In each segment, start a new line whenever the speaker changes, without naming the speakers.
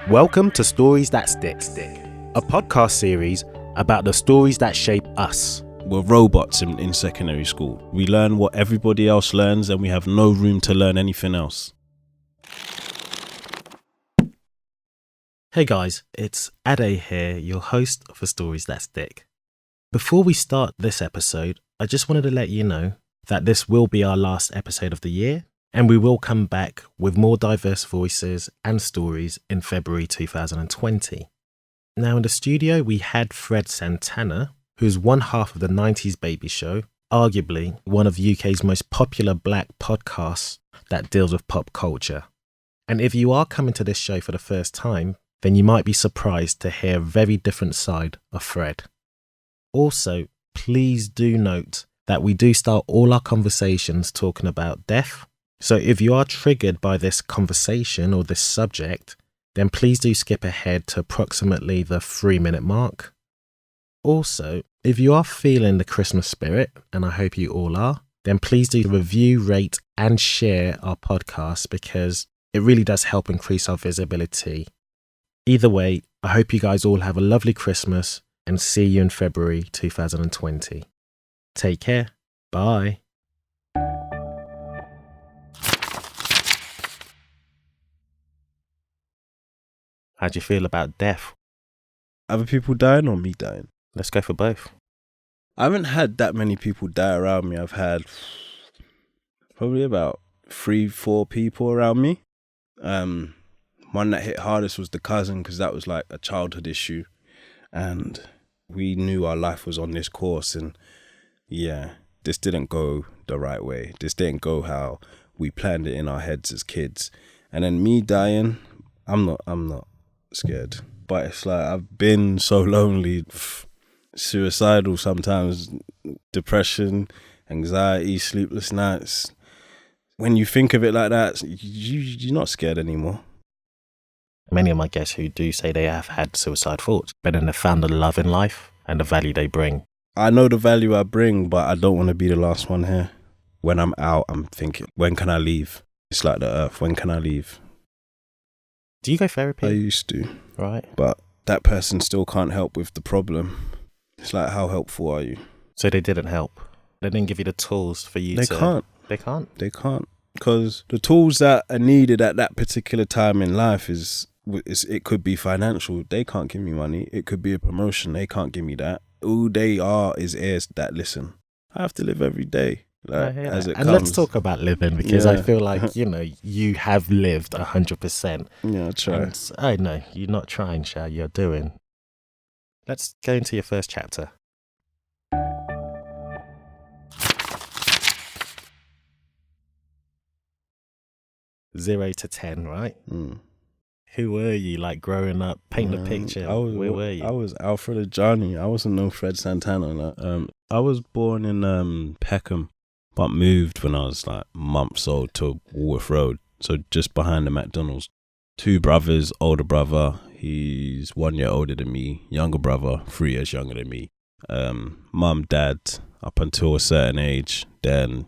Welcome to Stories That Stick, a podcast series about the stories that shape us.
We're robots in secondary school. We learn what everybody else learns and we have no room to learn anything else.
Hey guys, it's Ade here, your host for Stories That Stick. Before we start this episode, I just wanted to let you know that this will be our last episode of the year, and we will come back with more diverse voices and stories in February 2020. Now in the studio we had Fred Santana, who's one half of the 90s Baby Show, arguably one of UK's most popular black podcasts that deals with pop culture. And if you are coming to this show for the first time, then you might be surprised to hear a very different side of Fred. Also, please do note that we do start all our conversations talking about death. So if you are triggered by this conversation or this subject, then please do skip ahead to approximately the 3-minute mark. Also, if you are feeling the Christmas spirit, and I hope you all are, then please do review, rate and share our podcast because it really does help increase our visibility. Either way, I hope you guys all have a lovely Christmas and see you in February 2020. Take care. Bye. How do you feel about death?
Other people dying or me dying?
Let's go for both.
I haven't had that many people die around me. I've had probably about 3-4 people around me. One that hit hardest was the cousin because that was like a childhood issue. And we knew our life was on this course and yeah, this didn't go the right way. This didn't go how we planned it in our heads as kids. And then me dying, I'm not scared. But it's like I've been so lonely, suicidal sometimes, depression, anxiety, sleepless nights. When you think of it like that, you're not scared anymore.
Many of my guests who do say they have had suicide thoughts, but then they've found the love in life and the value they bring.
I know the value I bring, but I don't want to be the last one here. When I'm out, I'm thinking, when can I leave? It's like the earth, when can I leave?
Do you go therapy?
I used to.
Right.
But that person still can't help with the problem. It's like, how helpful are you?
So they didn't help? They didn't give you the tools for you
They
to...
can't.
They can't?
They can't. Because the tools that are needed at that particular time in life is it could be financial. They can't give me money. It could be a promotion. They can't give me that. All they are is ears that listen. I have to live every day. Like, as it
and
comes.
Let's talk about living because I feel like, you have lived 100%.
Yeah, I try.
And I know, you're not trying, Shah, you're doing. Let's go into your first chapter. Zero to 10, right?
Mm.
Who were you, like, growing up? Paint the picture. Where were you?
I was Alfred or Johnny. I wasn't no Fred Santana. I was born in Peckham, but moved when I was like months old to Walworth Road, so just behind the McDonald's. 2 brothers, older brother, he's 1 year older than me. Younger brother, 3 years younger than me. Mum, dad, up until a certain age. Then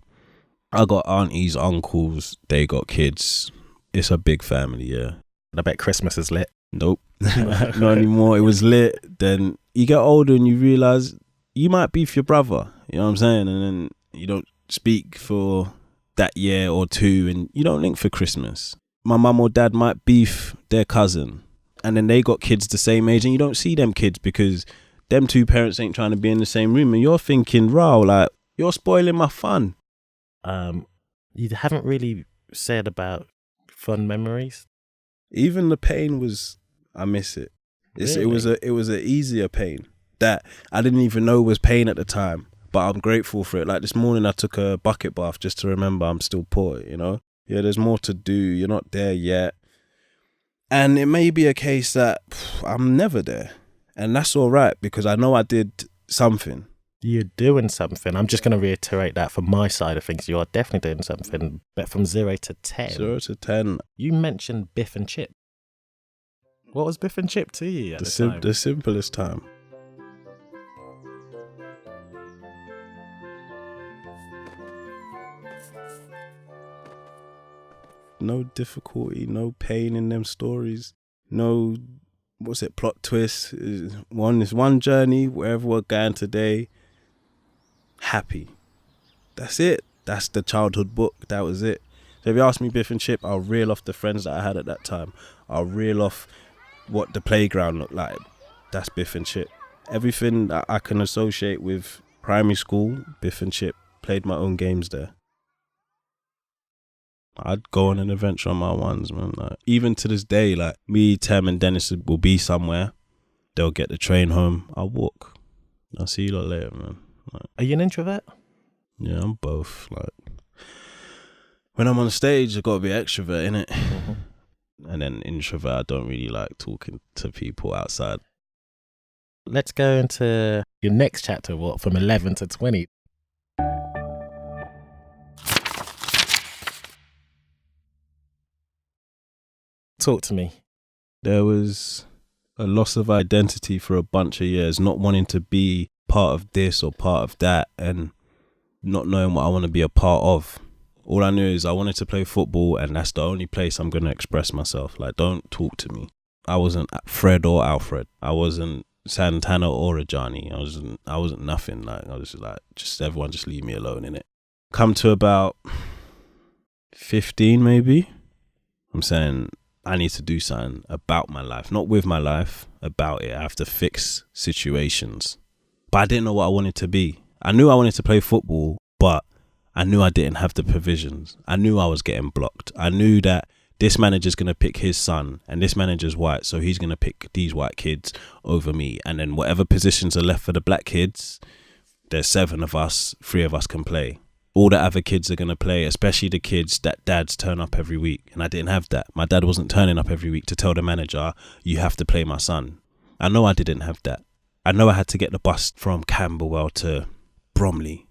I got aunties, uncles, they got kids. It's a big family, yeah.
I bet Christmas is lit.
Nope, not anymore. It was lit. Then you get older and you realise you might beef your brother, you know what I'm saying? And then you don't speak for that year or 2 and you don't link for Christmas. My mum or dad might beef their cousin and then they got kids the same age and you don't see them kids because them 2 parents ain't trying to be in the same room and you're thinking, wow, like, you're spoiling my fun.
You haven't really said about fun memories.
Even the pain I miss it.
Really?
It was an easier pain that I didn't even know was pain at the time, but I'm grateful for it. Like this morning I took a bucket bath just to remember I'm still poor, Yeah, there's more to do. You're not there yet. And it may be a case that I'm never there. And that's all right because I know I did something.
You're doing something. I'm just going to reiterate that from my side of things. You are definitely doing something. But from 0 to 10.
0 to 10.
You mentioned Biff and Chip. What was Biff and Chip to you at the time?
The simplest time. No difficulty, no pain in them stories. no, what's it, plot twist. It's one journey, wherever we're going today. Happy. That's it. That's the childhood book. That was it. So if you ask me Biff and Chip, I'll reel off the friends that I had at that time. I'll reel off what the playground looked like. That's Biff and Chip. Everything that I can associate with primary school, Biff and Chip. Played my own games there. I'd go on an adventure on my ones, man. Like, even to this day, like me, Tem and Dennis will be somewhere. They'll get the train home. I'll walk. I'll see you lot later, man. Like,
are you an introvert?
Yeah, I'm both. Like, when I'm on stage, I've got to be extrovert, innit? Mm-hmm. And then introvert, I don't really like talking to people outside.
Let's go into your next chapter, from 11 to 20. Talk to me.
There was a loss of identity for a bunch of years, not wanting to be part of this or part of that, and not knowing what I want to be a part of. All I knew is I wanted to play football, and that's the only place I'm going to express myself. Like, don't talk to me. I wasn't Fred or Alfred. I wasn't Santana or Ajani. I wasn't nothing. Like, I was like, just everyone just leave me alone, innit? Come to about 15 maybe, I'm saying I need to do something about my life. Not with my life, about it. I have to fix situations. But I didn't know what I wanted to be. I knew I wanted to play football, but I knew I didn't have the provisions. I knew I was getting blocked. I knew that this manager's going to pick his son, and this manager's white, so he's going to pick these white kids over me. And then whatever positions are left for the black kids, there's 7 of us, 3 of us can play. All the other kids are going to play, especially the kids that dads turn up every week. And I didn't have that. My dad wasn't turning up every week to tell the manager, you have to play my son. I know I didn't have that. I know I had to get the bus from Camberwell to Bromley.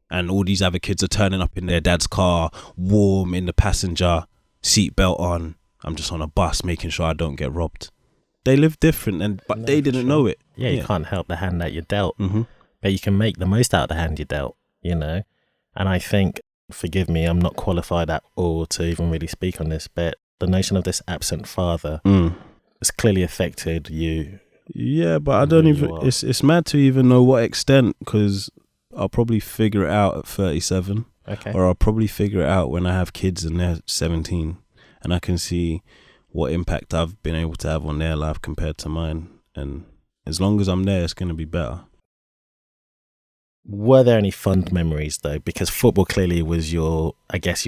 And all these other kids are turning up in their dad's car, warm in the passenger, seatbelt on. I'm just on a bus making sure I don't get robbed. They live different, but they didn't know it.
Yeah, you can't help the hand that you're dealt.
Mm-hmm.
But you can make the most out of the hand you're dealt, you know. And I think, forgive me, I'm not qualified at all to even really speak on this, but the notion of this absent father has clearly affected you.
Yeah, but I don't even, it's mad to even know what extent, because I'll probably figure it out at 37.
Okay.
Or I'll probably figure it out when I have kids and they're 17, and I can see what impact I've been able to have on their life compared to mine. And as long as I'm there, it's going to be better.
Were there any fond memories though? Because football clearly was your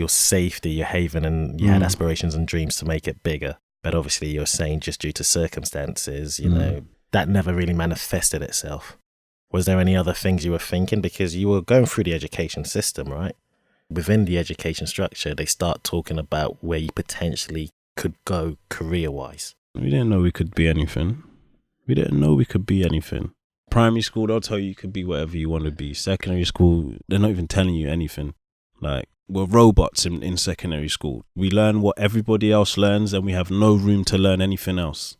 safety, your haven, and you had aspirations and dreams to make it bigger. But obviously you're saying just due to circumstances, you know, that never really manifested itself. Was there any other things you were thinking? Because you were going through the education system, right? Within the education structure, they start talking about where you potentially could go career-wise.
We didn't know we could be anything. Primary school, they'll tell you could be whatever you want to be. Secondary school, they're not even telling you anything. Like, we're robots in secondary school. We learn what everybody else learns, and we have no room to learn anything else.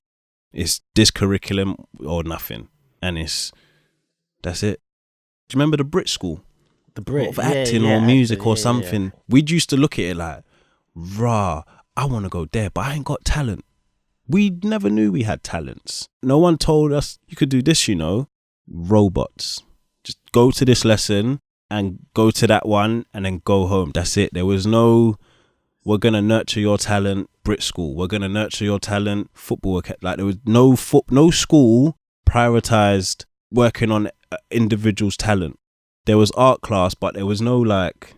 It's this curriculum or nothing. And that's it. Do you remember the Brit school?
The Brit,
of acting or music or something. Yeah. We used to look at it like, rah, I want to go there, but I ain't got talent. We never knew we had talents. No one told us you could do this, you know. Robots. Just go to this lesson and go to that one and then go home. That's it. There was no, we're going to nurture your talent, Brit school. We're going to nurture your talent, football. Like, there was no school prioritized working on individual's talent. There was art class, but there was no like,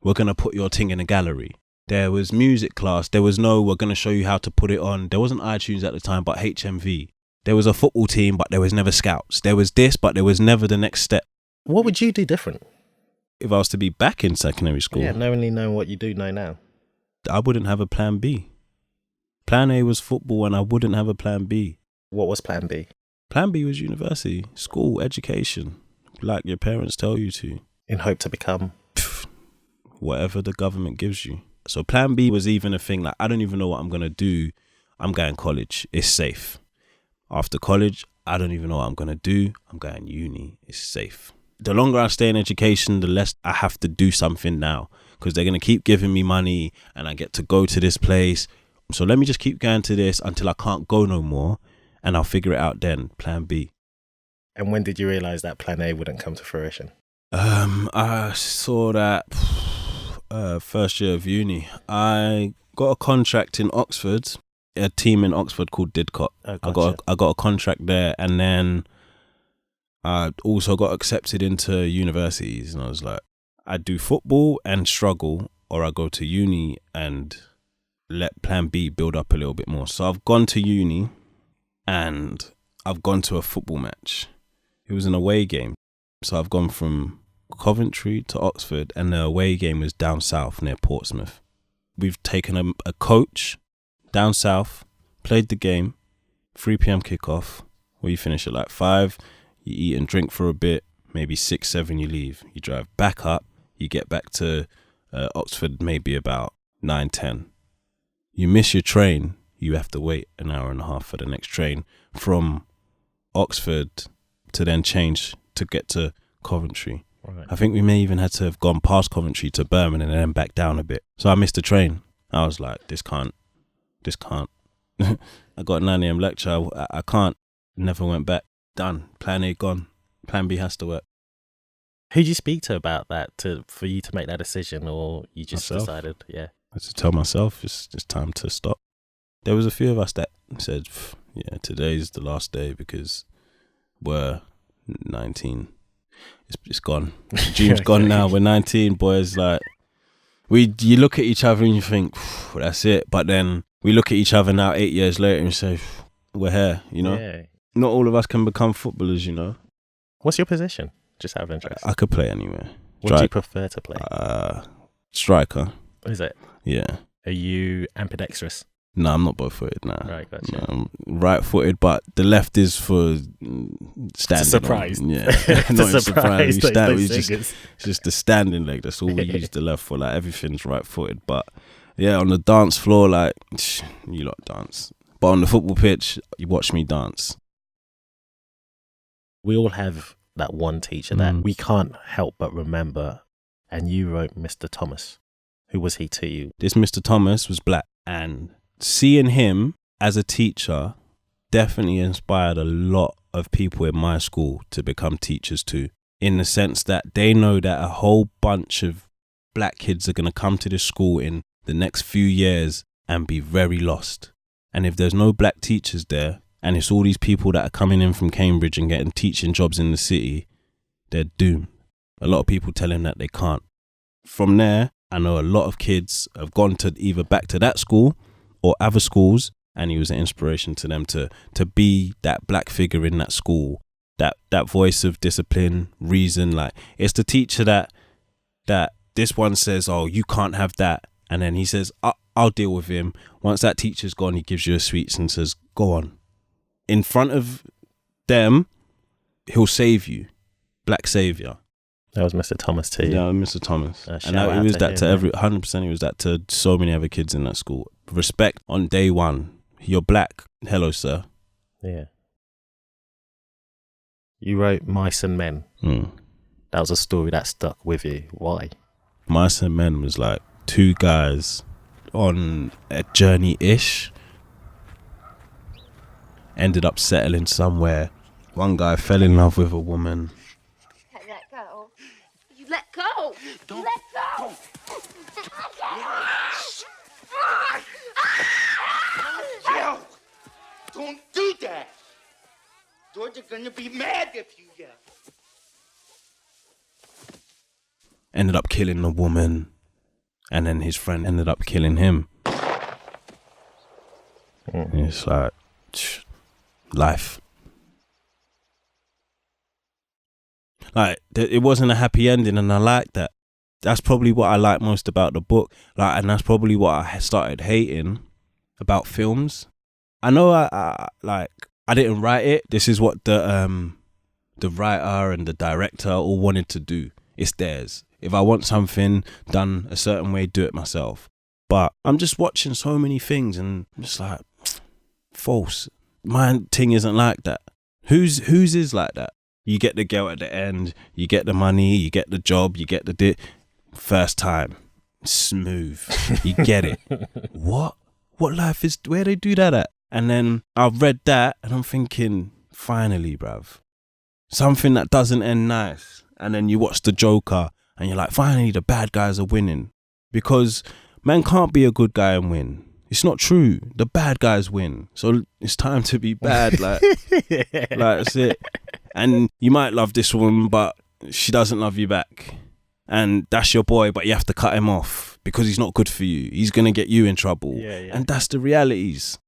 we're going to put your thing in a gallery. There was music class. There was no, we're going to show you how to put it on. There wasn't iTunes at the time, but HMV. There was a football team, but there was never scouts. There was this, but there was never the next step.
What would you do different?
If I was to be back in secondary school?
Yeah, knowing what you do know now.
I wouldn't have a plan B. Plan A was football, and I wouldn't have a plan B.
What was plan B?
Plan B was university, school, education, like your parents tell you to.
In hope to become?
Whatever the government gives you. So plan B was even a thing, like, I don't even know what I'm going to do. I'm going college. It's safe. After college, I don't even know what I'm going to do. I'm going uni. It's safe. The longer I stay in education, the less I have to do something now, because they're going to keep giving me money and I get to go to this place.
So let me just keep going to this until I can't go no more, and I'll figure it out then. Plan B.
And when did you realise that plan A wouldn't come to fruition?
I saw that first year of uni. I got a contract in Oxford, a team in Oxford called Didcot.
Oh, gotcha.
I got a contract there, and then I also got accepted into universities, and I was like, I do football and struggle, or I go to uni and let plan B build up a little bit more. So I've gone to uni and I've gone to a football match. It was an away game. So I've gone from Coventry to Oxford, and the away game was down south near Portsmouth. We've taken a coach down south, played the game, 3 p.m. kickoff, where you finish at like 5, you eat and drink for a bit, maybe 6, 7 you leave. You drive back up, you get back to Oxford maybe about 9, 10. You miss your train, you have to wait an hour and a half for the next train from Oxford to then change to get to Coventry.
Right.
I think we may even had to have gone past Coventry to Birmingham and then back down a bit. So I missed the train. I was like, this can't. I got a 9 a.m. lecture. I can't. Never went back. Done. Plan A gone. Plan B has to work.
Who'd you speak to about that for you to make that decision, or you just
Myself.
decided, yeah?
I had to tell myself it's time to stop. There was a few of us that said, yeah, today's the last day because we're 19. It's gone. The dream's gone now. We're 19, boys. Like, you look at each other and you think, that's it. But then we look at each other now 8 years later and say, we're here, you know?
Yeah.
Not all of us can become footballers, you know?
What's your position? Just out of interest.
I could play anywhere.
What do you prefer to play?
Striker.
Is it?
Yeah.
Are you ambidextrous?
No, I'm not both-footed, nah.
Right, gotcha.
No, I'm right-footed, but the left is for standing.
Surprise.
Yeah. Not a surprise. It's
It's
just the standing leg. That's all we use the left for. Like, everything's right-footed. But, yeah, on the dance floor, like, you lot dance. But on the football pitch, you watch me dance.
We all have that one teacher that we can't help but remember. And you wrote Mr. Thomas. Who was he to you?
This Mr. Thomas was black, and seeing him as a teacher definitely inspired a lot of people in my school to become teachers too, in the sense that they know that a whole bunch of black kids are going to come to this school in the next few years and be very lost. And if there's no black teachers there, and it's all these people that are coming in from Cambridge and getting teaching jobs in the city, they're doomed. A lot of people tell him that they can't. From there, I know a lot of kids have gone to either back to that school or other schools, and he was an inspiration to them to be that black figure in that school, that voice of discipline, reason. Like, it's the teacher that this one says, oh, you can't have that, and then he says, I'll deal with him. Once that teacher's gone, he gives you a sweets and says, go on. In front of them, he'll save you. Black savior.
That was Mr. Thomas to you.
Yeah, Mr. Thomas.
Shout
And
out
it was
to
that
him,
to
man.
100%. It was that to so many other kids in that school. Respect on day one. You're black. Hello, sir.
Yeah. You wrote Mice and Men. That was a story that stuck with you. Why?
Mice and Men was like two guys on a journey-ish. Ended up settling somewhere. One guy fell in love with a woman.
Let go. You let go.
Don't.
Let go.
Yell! Don't do that! Georgia's gonna be mad if you yell.
Ended up killing the woman. And then his friend ended up killing him. It's like, life. Like, it wasn't a happy ending, and I like that. That's probably what I like most about the book. Like, and that's probably what I started hating about films. I know I didn't write it. This is what the writer and the director all wanted to do. It's theirs. If I want something done a certain way, do it myself. But I'm just watching so many things and I'm just like, false. My thing isn't like that. Whose is like that? You get the girl at the end, you get the money, you get the job, you get the first time. Smooth. You get it. What? What life is, where they do that at? And then I've read that and I'm thinking, finally, bruv, something that doesn't end nice. And then you watch the Joker and you're like, finally, the bad guys are winning. Because man can't be a good guy and win. It's not true. The bad guys win. So it's time to be bad. Like that's it. And you might love this woman, but she doesn't love you back. And that's your boy, but you have to cut him off because he's not good for you. He's going to get you in trouble.
Yeah.
And that's the realities.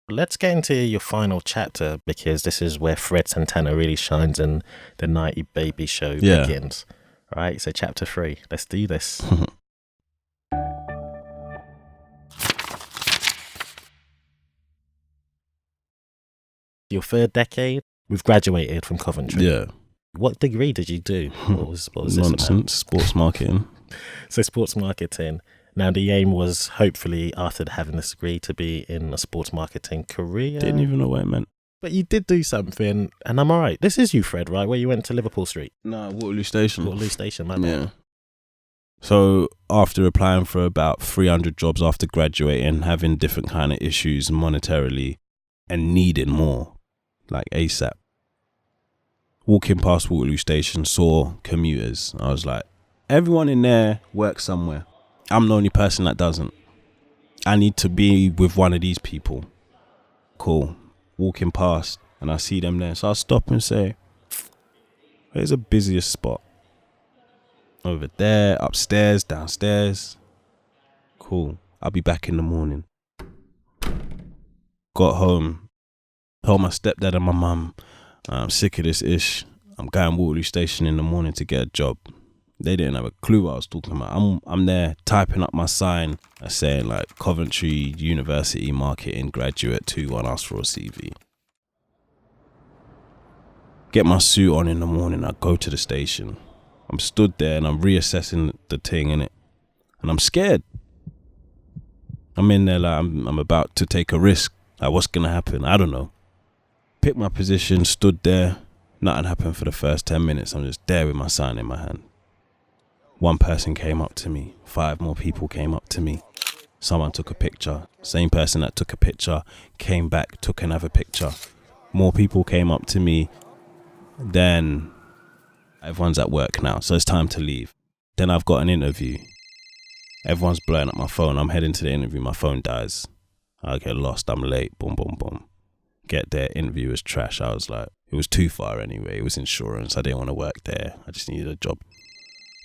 Let's get into your final chapter, because this is where Fred Santana really shines and the 90 Baby Show begins. Right? So chapter 3. Let's do this. Your third decade, we've graduated from Coventry.
Yeah.
What degree did you do? What was this
Nonsense.
about?
Sports marketing.
So sports marketing. Now the aim was hopefully after having this degree to be in a sports marketing career.
Didn't even know what it meant.
But you did do something, and I'm all right. This is you, Fred, right? Where you went to Liverpool Street.
No, Waterloo Station.
Waterloo Station, my bad.
Yeah. So after applying for about 300 jobs after graduating, having different kind of issues monetarily and needing more, like ASAP. Walking past Waterloo Station, saw commuters. I was like, everyone in there works somewhere. I'm the only person that doesn't. I need to be with one of these people. Cool. Walking past and I see them there. So I'll stop and say, where's the busiest spot? Over there, upstairs, downstairs. Cool. I'll be back in the morning. Got home. Told my stepdad and my mum, I'm sick of this ish. I'm going Waterloo Station in the morning to get a job. They didn't have a clue what I was talking about. I'm there typing up my sign saying like Coventry University Marketing Graduate 2-1, ask for a CV. Get my suit on in the morning. I go to the station. I'm stood there and I'm reassessing the thing in it, and I'm scared. I'm in there like I'm about to take a risk. Like what's gonna happen? I don't know. Picked my position, stood there. Nothing happened for the first 10 minutes. I'm just there with my sign in my hand. One person came up to me. 5 more people came up to me. Someone took a picture. Same person that took a picture came back, took another picture. More people came up to me. Then everyone's at work now, so it's time to leave. Then I've got an interview. Everyone's blowing up my phone. I'm heading to the interview. My phone dies. I get lost. I'm late. Boom, boom, boom. Get there. Interview was trash. I was like, it was too far anyway. It was insurance. I didn't want to work there. I just needed a job.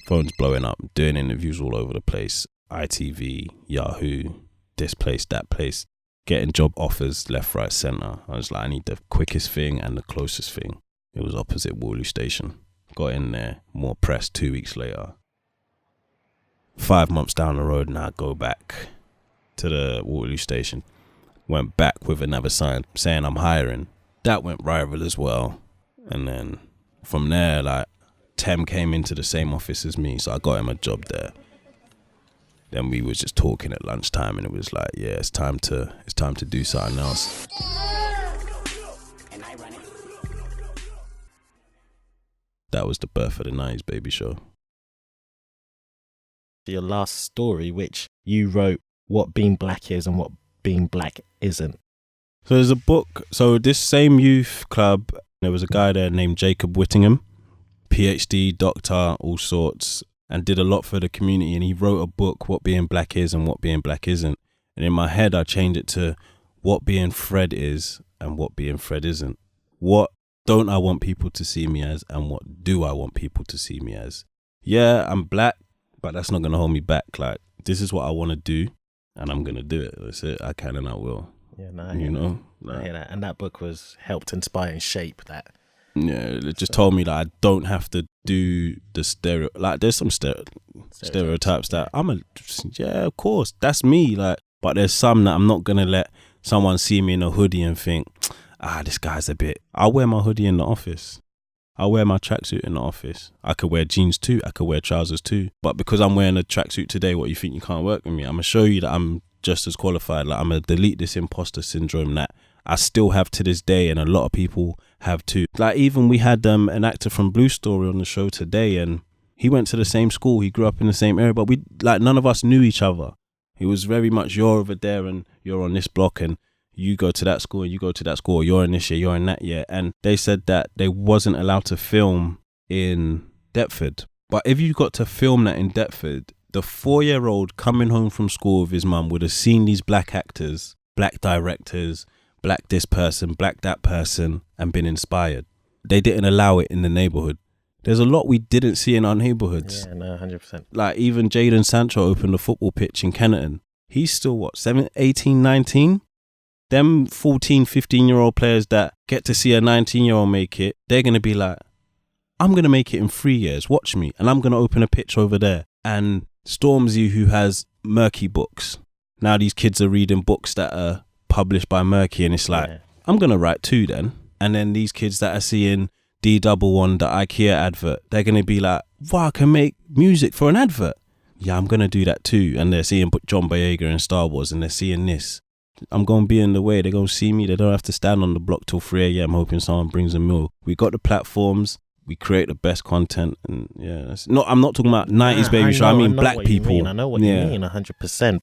Phone's blowing up. Doing interviews all over the place. ITV, Yahoo, this place, that place. Getting job offers left, right, centre. I was like, I need the quickest thing and the closest thing. It was opposite Waterloo Station. Got in there. More press 2 weeks later. 5 months down the road, now I go back to the Waterloo Station. Went back with another sign saying I'm hiring. That went viral as well. And then from there, like, Tem came into the same office as me, so I got him a job there. Then we was just talking at lunchtime, and it was like, yeah, it's time to do something else. That was the birth of the 90s Baby Show.
Your last story, which you wrote, what being black is and what being black isn't.
So there's a book. So this same youth club, there was a guy there named Jacob Whittingham, PhD, doctor, all sorts, and did a lot for the community. And he wrote a book, What Being Black Is and What Being Black Isn't. And in my head, I changed it to What Being Fred Is and What Being Fred Isn't. What don't I want people to see me as, and what do I want people to see me as? Yeah, I'm black, but that's not going to hold me back. Like, this is what I want to do, and I'm going to do it. That's it. I can and I will.
Yeah, no,
you know?
I hear that. And that book was helped inspire and shape that.
Yeah, it just told me that I don't have to do the like, there's some stereotypes that yeah, of course, that's me. Like, but there's some that I'm not going to let someone see me in a hoodie and think, this guy's a bit. I'll wear my hoodie in the office. I'll wear my tracksuit in the office. I could wear jeans too. I could wear trousers too. But because I'm wearing a tracksuit today, what, you think you can't work with me? I'm going to show you that I'm just as qualified. Like, I'm going to delete this imposter syndrome that I still have to this day, and a lot of people have too. Like, even we had an actor from Blue Story on the show today, and he went to the same school. He grew up in the same area, but none of us knew each other. It was very much you're over there and you're on this block and you go to that school and you go to that school, or you're in this year, you're in that year. And they said that they wasn't allowed to film in Deptford. But if you got to film that in Deptford, the 4-year-old coming home from school with his mum would have seen these black actors, black directors, black this person, black that person, and been inspired. They didn't allow it in the neighborhood. There's a lot we didn't see in our neighborhoods.
Yeah, no, 100%.
Like even Jadon Sancho opened a football pitch in Kennerton. He's still, what, 18, 19? Them 14, 15-year-old players that get to see a 19-year-old make it, they're going to be like, I'm going to make it in 3 years, watch me. And I'm going to open a pitch over there. And Stormzy, who has Murky books. Now these kids are reading books that are published by Murky, and it's like, I'm going to write 2 then. And then these kids that are seeing D11, the IKEA advert, they're going to be like, wow, I can make music for an advert. Yeah, I'm going to do that too. And they're seeing John Boyega in Star Wars, and they're seeing this. I'm going to be in the way. They're going to see me. They don't have to stand on the block till 3 a.m. hoping someone brings a meal. We got the platforms. We create the best content. And yeah, I'm not talking about 90s baby show. I mean black people.
I know what you mean, 100%.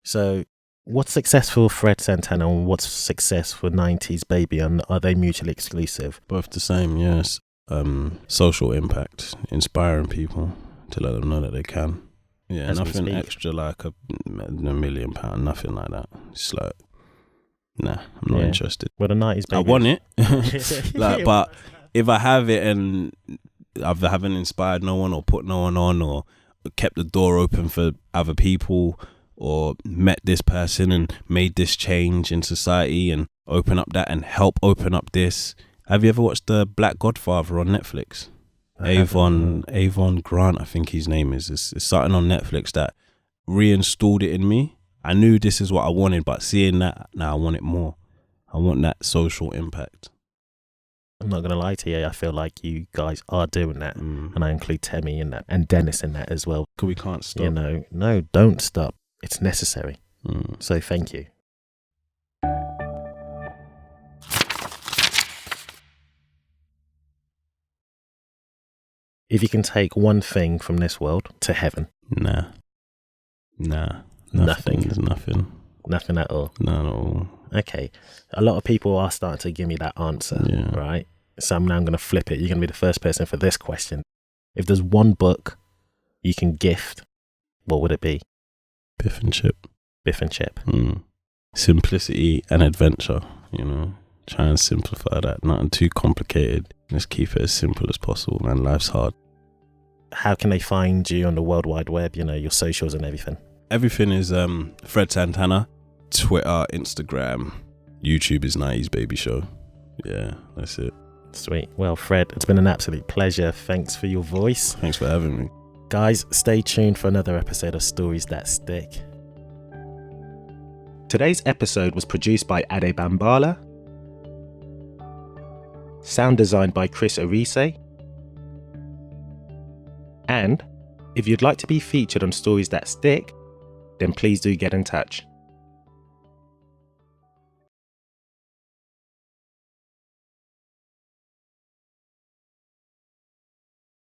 So what's success for Fred Santana and what's success for 90s baby? And are they mutually exclusive?
Both the same, yes. Social impact, inspiring people to let them know that they can. Yeah,
As
nothing extra like £1 million, nothing like that. It's like, nah, I'm not interested.
Well, the 90s baby.
I want it, like, but if I have it and I haven't inspired no one or put no one on or kept the door open for other people or met this person and made this change in society and open up that and help open up this. Have you ever watched The Black Godfather on Netflix? Avon Grant, I think his name is. It's something on Netflix that reinstalled it in me. I knew this is what I wanted, but seeing that, now I want it more. I want that social impact.
I'm not going to lie to you. I feel like you guys are doing that. And I include Temmie in that and Dennis in that as well.
Because we can't stop.
You know, no, don't stop. It's necessary. So thank you. If you can take one thing from this world to heaven.
Nah.
Nothing.
There's nothing.
Nothing at all.
None at all.
Okay. A lot of people are starting to give me that answer, right? So I'm now going to flip it. You're going to be the first person for this question. If there's one book you can gift, what would it be?
Biff and Chip.
Biff and Chip.
Simplicity and adventure, you know. Try and simplify that. Nothing too complicated. Just keep it as simple as possible, man. Life's hard.
How can they find you on the World Wide Web, you know, your socials and everything?
Everything is Fred Santana. Twitter, Instagram, YouTube is 90s Baby Show. Yeah, that's it.
Sweet. Well, Fred, it's been an absolute pleasure. Thanks for your voice.
Thanks for having me.
Guys, stay tuned for another episode of Stories That Stick. Today's episode was produced by Ade Bambala. Sound designed by Chris Arise. And if you'd like to be featured on Stories That Stick, then please do get in touch.